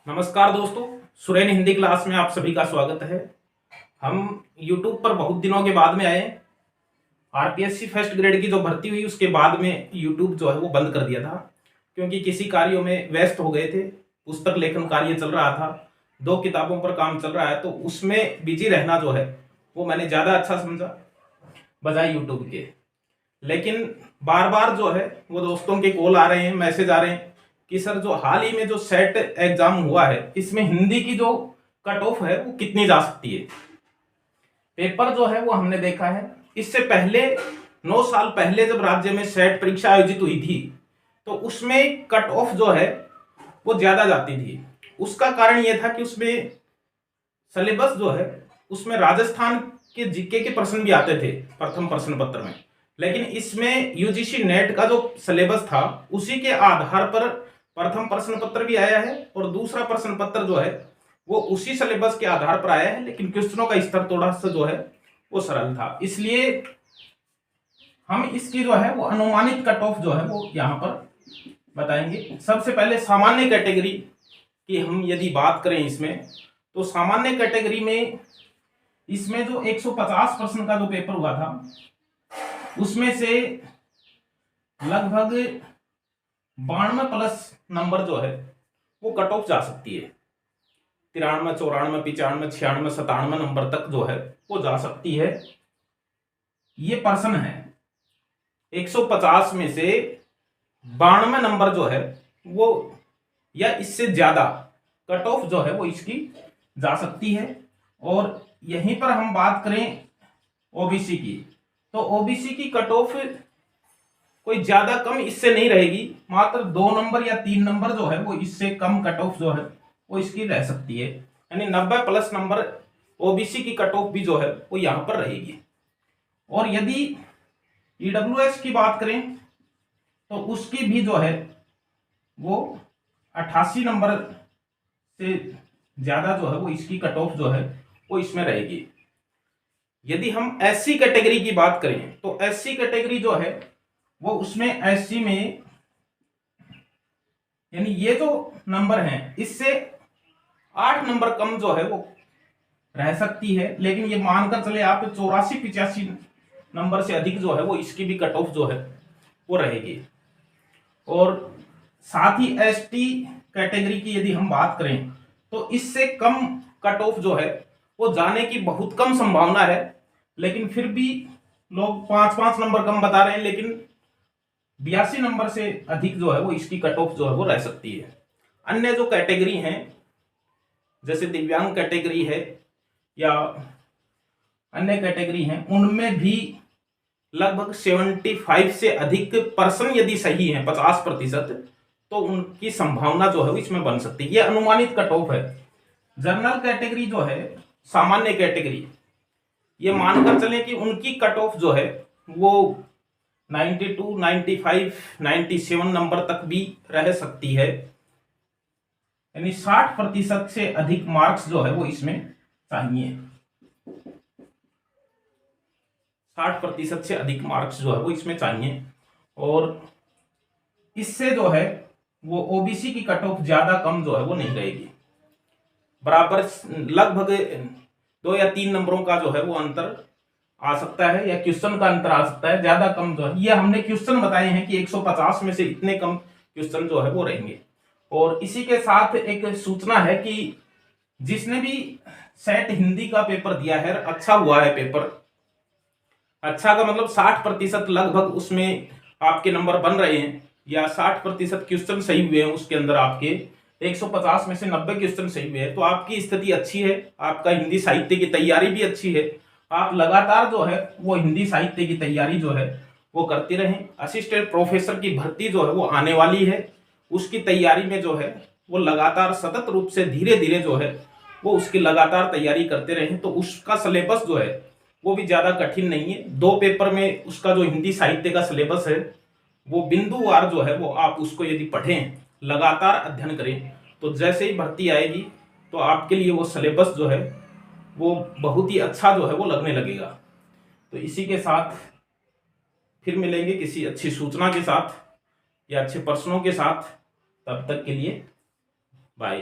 नमस्कार दोस्तों, सुरेन हिंदी क्लास में आप सभी का स्वागत है। हम YouTube पर बहुत दिनों के बाद में आए। आरपीएससी फर्स्ट ग्रेड की जो भर्ती हुई उसके बाद में YouTube जो है वो बंद कर दिया था, क्योंकि किसी कार्यों में व्यस्त हो गए थे। पुस्तक लेखन कार्य चल रहा था, 2 किताबों पर काम चल रहा है, तो उसमें बिजी रहना जो है वो मैंने ज़्यादा अच्छा समझा बजाय यूट्यूब के। लेकिन बार बार जो है वो दोस्तों के कॉल आ रहे हैं, मैसेज आ रहे हैं कि सर जो हाल ही में जो सेट एग्जाम हुआ है इसमें हिंदी की जो कट ऑफ है वो कितनी जा सकती है। पेपर जो है वो हमने देखा है, इससे पहले 9 साल पहले जब राज्य में सेट परीक्षा आयोजित हुई थी तो उसमें कट ऑफ जो है वो ज्यादा जाती थी। उसका कारण यह था कि उसमें सिलेबस जो है उसमें राजस्थान के जीके के प्रश्न भी आते थे प्रथम प्रश्न पत्र में, लेकिन इसमें यूजीसी नेट का जो सिलेबस था उसी के आधार पर प्रथम प्रश्न पत्र भी आया है और दूसरा प्रश्न पत्र जो है वो उसी सिलेबस के आधार पर आया है, लेकिन क्वेश्चनों का स्तर थोड़ा सा जो है वो सरल था। इसलिए हम इसकी जो है वो अनुमानित कट ऑफ जो है वो यहाँ पर बताएंगे। सबसे पहले सामान्य कैटेगरी की हम यदि बात करें इसमें, तो सामान्य कैटेगरी में इसमें जो 150 प्रश्न का जो पेपर हुआ था उसमें से लगभग 92 प्लस नंबर जो है वो कट ऑफ जा सकती है। 93, 94, 95, 96, 97 नंबर तक जो है वो जा सकती है। ये प्रश्न है 150 में से 92 नंबर जो है वो या इससे ज्यादा कट ऑफ जो है वो इसकी जा सकती है। और यहीं पर हम बात करें ओबीसी की, तो ओबीसी की कट ऑफ कोई ज्यादा कम इससे नहीं रहेगी, मात्र 2 नंबर या 3 नंबर जो है वो इससे कम कट ऑफ जो है वो इसकी रह सकती है। यानी 90 प्लस नंबर ओबीसी की कट ऑफ भी जो है वो यहाँ पर रहेगी। और यदि ईडब्ल्यूएस की बात करें तो उसकी भी जो है वो 88 नंबर से ज्यादा जो है वो इसकी कट ऑफ जो है वो इसमें रहेगी। यदि हम एससी कैटेगरी की बात करें तो एससी कैटेगरी जो है वो उसमें एससी में यानी ये जो नंबर हैं इससे 8 नंबर कम जो है वो रह सकती है, लेकिन ये मानकर चले आप 84-85 नंबर से अधिक जो है वो इसकी भी कट ऑफ जो है वो रहेगी। और साथ ही एसटी कैटेगरी की यदि हम बात करें तो इससे कम कट ऑफ जो है वो जाने की बहुत कम संभावना है, लेकिन फिर भी लोग 5-5 नंबर कम बता रहे हैं, लेकिन 82 नंबर से अधिक जो है वो इसकी कट ऑफ जो है वो रह सकती है। अन्य जो कैटेगरी हैं जैसे दिव्यांग कैटेगरी है या अन्य कैटेगरी हैं उनमें भी लगभग 75 से अधिक पर्सन यदि सही है 50%, तो उनकी संभावना जो है इसमें बन सकती है। ये अनुमानित कट ऑफ है। जनरल कैटेगरी जो है सामान्य कैटेगरी, ये मानकर चलें कि उनकी कट ऑफ जो है वो 92, 95, 97 नंबर तक भी रह सकती है। यानी 60% से अधिक मार्क्स जो है वो इसमें चाहिए। 60% से अधिक मार्क्स जो है वो इसमें चाहिए। और इससे जो है वो ओबीसी की कट ऑफ ज्यादा कम जो है वो नहीं रहेगी, बराबर लगभग 2 या 3 नंबरों का जो है वो अंतर आ सकता है या क्वेश्चन का अंतर आ सकता है, ज्यादा कम जो है। ये हमने क्वेश्चन बताए हैं कि 150 में से इतने कम क्वेश्चन जो है वो रहेंगे। और इसी के साथ एक सूचना है कि जिसने भी सेट हिंदी का पेपर दिया है, अच्छा हुआ है पेपर, अच्छा का मतलब 60% लगभग उसमें आपके नंबर बन रहे हैं या 60% क्वेश्चन सही हुए हैं, उसके अंदर आपके 150 में से 90 क्वेश्चन सही हुए हैं, तो आपकी स्थिति अच्छी है, आपका हिंदी साहित्य की तैयारी भी अच्छी है। आप लगातार जो है वो हिंदी साहित्य की तैयारी जो है वो करते रहें। असिस्टेंट प्रोफेसर की भर्ती जो है वो आने वाली है, उसकी तैयारी में जो है वो लगातार सतत रूप से धीरे धीरे जो है वो उसकी लगातार तैयारी करते रहें, तो उसका सिलेबस जो है वो भी ज्यादा कठिन नहीं है। 2 पेपर में उसका जो हिंदी साहित्य का सिलेबस है वो बिंदुवार जो है वो आप उसको यदि पढ़ें, लगातार अध्ययन करें, तो जैसे ही भर्ती आएगी तो आपके लिए वो सिलेबस जो है वो बहुत ही अच्छा जो है वो लगने लगेगा। तो इसी के साथ फिर मिलेंगे किसी अच्छी सूचना के साथ या अच्छे प्रश्नों के साथ। तब तक के लिए बाय।